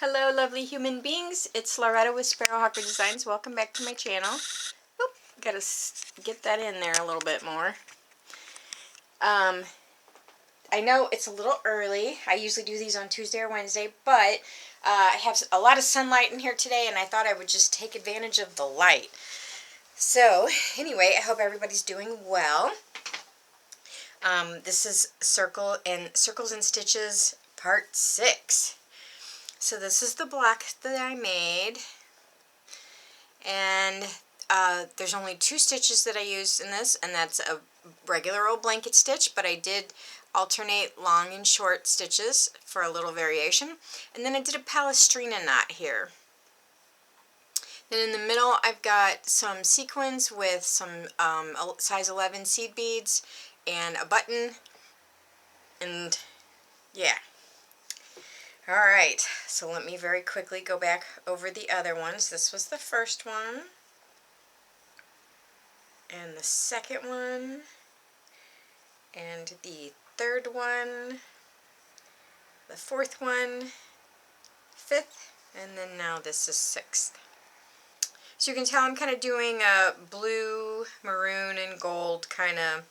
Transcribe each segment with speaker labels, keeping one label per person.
Speaker 1: Hello lovely human beings, it's Loretta with Sparrowhawker Designs. Welcome back to my channel. Oop, gotta get that in there a little bit more. I know it's a little early. I usually do these on Tuesday or Wednesday, but I have a lot of sunlight in here today and I thought I would just take advantage of the light. So anyway, I hope everybody's doing well. This is Circles and Stitches part 6. So this is the block that I made, and there's only 2 stitches that I used in this, and that's a regular old blanket stitch, but I did alternate long and short stitches for a little variation, and then I did a Palestrina knot here. Then in the middle I've got some sequins with some size 11 seed beads and a button, and yeah. Alright, so let me very quickly go back over the other ones. This was the first one, and the second one, and the third one, the fourth one, fifth, and then now this is 6th. So you can tell I'm kind of doing a blue, maroon, and gold kind of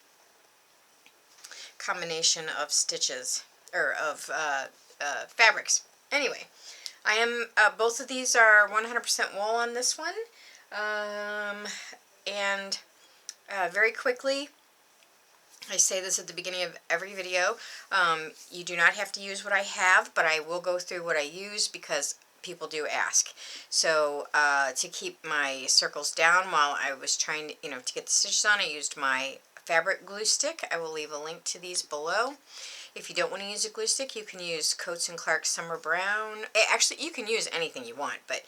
Speaker 1: combination of stitches, or of fabrics. Anyway, I am, both of these are 100% wool on this one, and very quickly, I say this at the beginning of every video, you do not have to use what I have, but I will go through what I use because people do ask. So to keep my circles down while I was trying to, to get the stitches on, I used my fabric glue stick. I will leave a link to these below. If you don't want to use a glue stick, you can use Coats & Clark's Summer Brown. Actually, you can use anything you want, but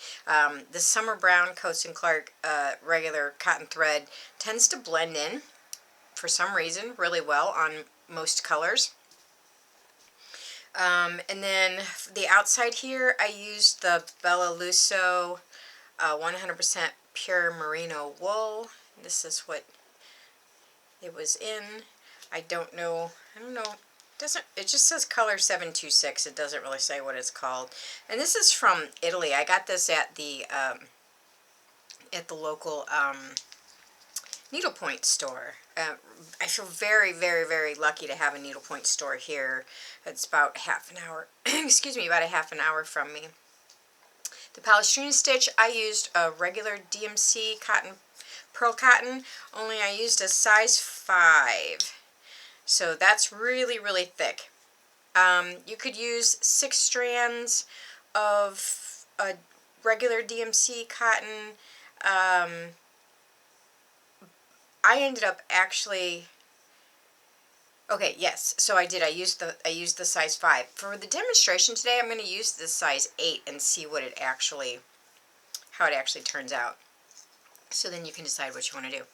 Speaker 1: the Summer Brown Coats & Clark regular cotton thread tends to blend in, for some reason, really well on most colors. And then the outside here, I used the Bella Lusso 100% pure merino wool. This is what it was in. I don't know. It just says color 726. It doesn't really say what it's called. And this is from Italy. I got this at the local needlepoint store. I feel very, very, very lucky to have a needlepoint store here. It's about half an hour, excuse me, about a half an hour from me. The Palestrina stitch, I used a regular DMC cotton, pearl cotton, only I used a size 5. So that's really, really thick. You could use 6 strands of a regular DMC cotton. I ended up actually, okay, yes, so I did. I used the size 5. For the demonstration today, I'm going to use the size 8 and see what how it actually turns out. So then you can decide what you want to do.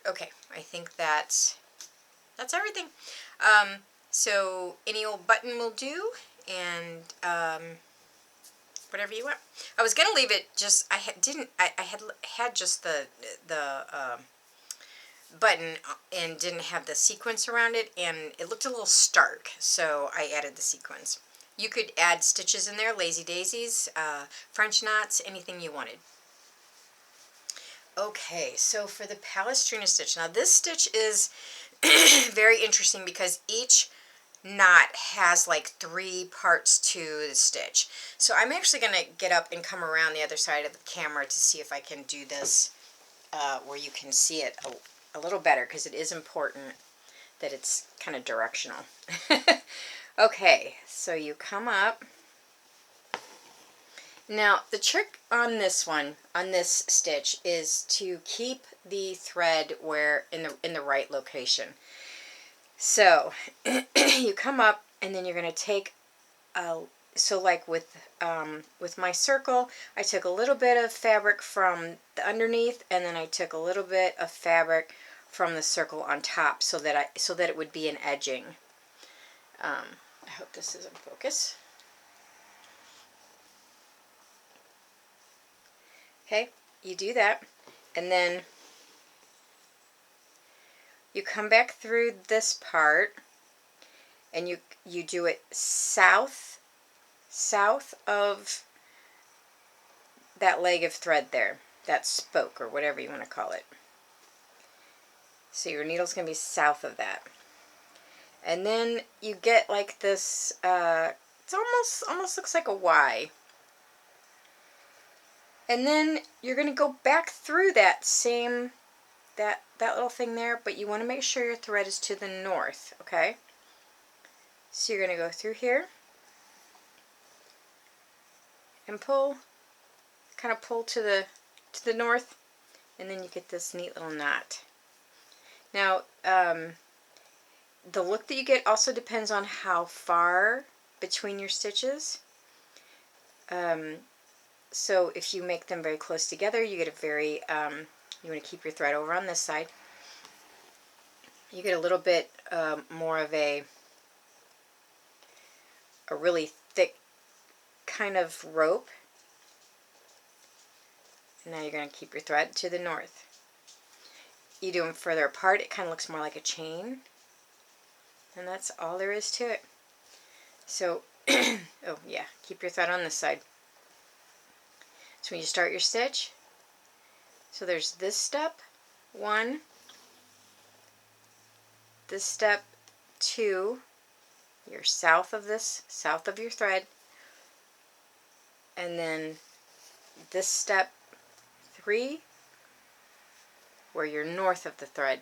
Speaker 1: Okay, I think that's everything. So any old button will do, and whatever you want. I was gonna leave it just, I had just the button and didn't have the sequence around it, and it looked a little stark, so I added the sequence. You could add stitches in there, lazy daisies, French knots, anything you wanted. Okay, so for the Palestrina stitch, now this stitch is very interesting because each knot has like 3 parts to the stitch. So I'm actually going to get up and come around the other side of the camera to see if I can do this where you can see it a little better, because it is important that it's kind of directional. Okay, so you come up. Now the trick on this one, on this stitch, is to keep the thread where in the right location. So you come up, and then you're going to take so like with my circle, I took a little bit of fabric from the underneath, and then I took a little bit of fabric from the circle on top, so that it would be an edging. I hope this is in focus. Okay, you do that, and then you come back through this part, and you do it south south of that leg of thread there, that spoke or whatever you want to call it. So your needle's going to be south of that. And then you get like this, it almost looks like a Y. And then you're going to go back through that same, that little thing there, but you want to make sure your thread is to the north, okay? So you're going to go through here and pull, kind of pull to the north, and then you get this neat little knot. Now, the look that you get also depends on how far between your stitches. So if you make them very close together, you get a very, you want to keep your thread over on this side. You get a little bit more of a really thick kind of rope. And now you're going to keep your thread to the north. You do them further apart, it kind of looks more like a chain. And that's all there is to it. So, oh yeah, keep your thread on this side. So when you start your stitch, so there's this step 1, this step 2, you're south of this, south of your thread, and then this step 3, where you're north of the thread.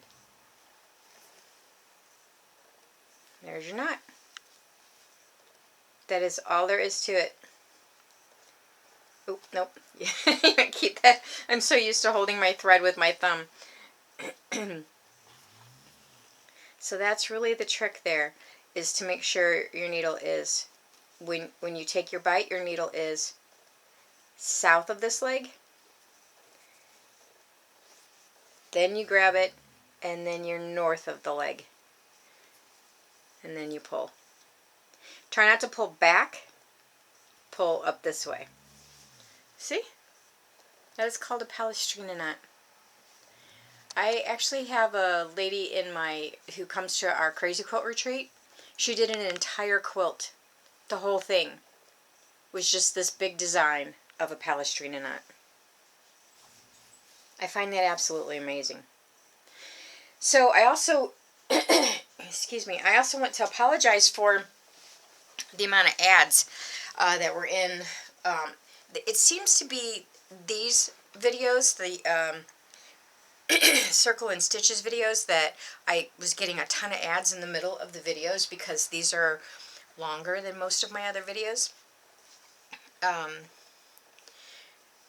Speaker 1: There's your knot. That is all there is to it. Oh, nope. Keep that. I'm so used to holding my thread with my thumb. So that's really the trick there, is to make sure your needle is, when you take your bite, your needle is south of this leg. Then you grab it, and then you're north of the leg. And then you pull. Try not to pull back. Pull up this way. See? That is called a Palestrina knot. I actually have a lady who comes to our Crazy Quilt retreat. She did an entire quilt. The whole thing was just this big design of a Palestrina knot. I find that absolutely amazing. So I also, excuse me, I also want to apologize for the amount of ads that were in. It seems to be these videos, the Circle and Stitches videos, that I was getting a ton of ads in the middle of the videos because these are longer than most of my other videos.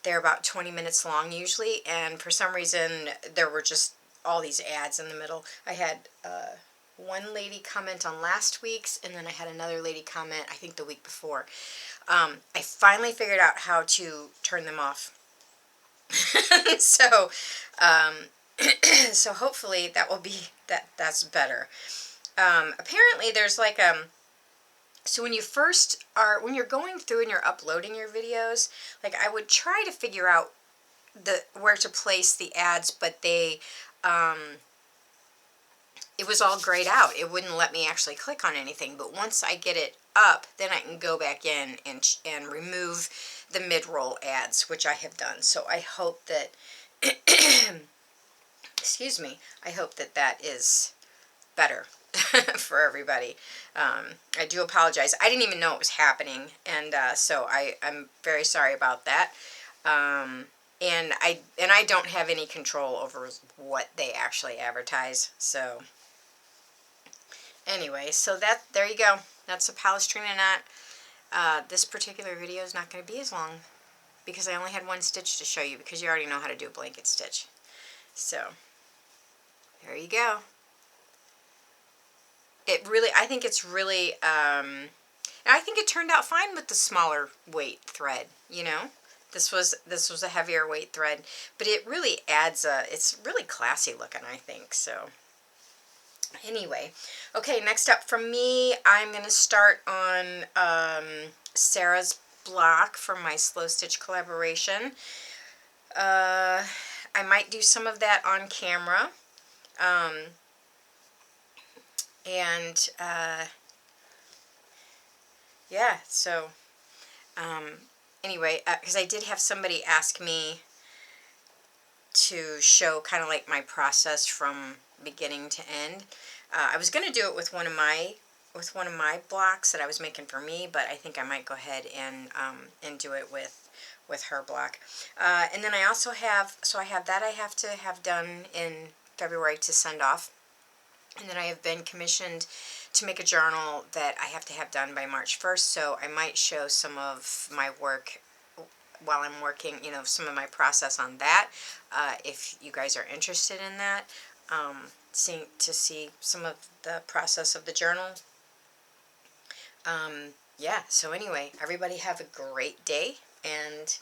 Speaker 1: They're about 20 minutes long usually, and for some reason there were just all these ads in the middle. I had one lady comment on last week's, and then I had another lady comment, I think the week before. I finally figured out how to turn them off. So, so hopefully that will be, that's better. Apparently there's like, so when you're going through and you're uploading your videos, like I would try to figure out where to place the ads, but they, it was all grayed out. It wouldn't let me actually click on anything. But once I get it up, then I can go back in and remove the mid-roll ads, which I have done. So I hope that, excuse me, I hope that that is better for everybody. I do apologize. I didn't even know it was happening, and so I'm very sorry about that. And I don't have any control over what they actually advertise. So anyway, so there you go. That's a Palestrina knot. This particular video is not going to be as long because I only had one stitch to show you, because you already know how to do a blanket stitch. So there you go. I think it's really, I think it turned out fine with the smaller weight thread, you know. This was a heavier weight thread, but it really adds it's really classy looking, I think. So anyway, okay, next up from me, I'm going to start on Sarah's block from my Slow Stitch collaboration. I might do some of that on camera. And yeah, so Anyway, because I did have somebody ask me to show kind of like my process from beginning to end. I was going to do it with one of my blocks that I was making for me, but I think I might go ahead and do it with her block. And then I also have, so I have that I have to have done in February to send off. And then I have been commissioned to make a journal that I have to have done by March 1st. So I might show some of my work while I'm working, you know, some of my process on that. If you guys are interested in that, to see some of the process of the journal. Yeah, so anyway, everybody have a great day. And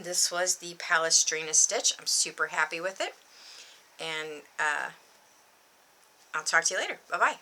Speaker 1: this was the Palestrina stitch. I'm super happy with it. And I'll talk to you later. Bye-bye.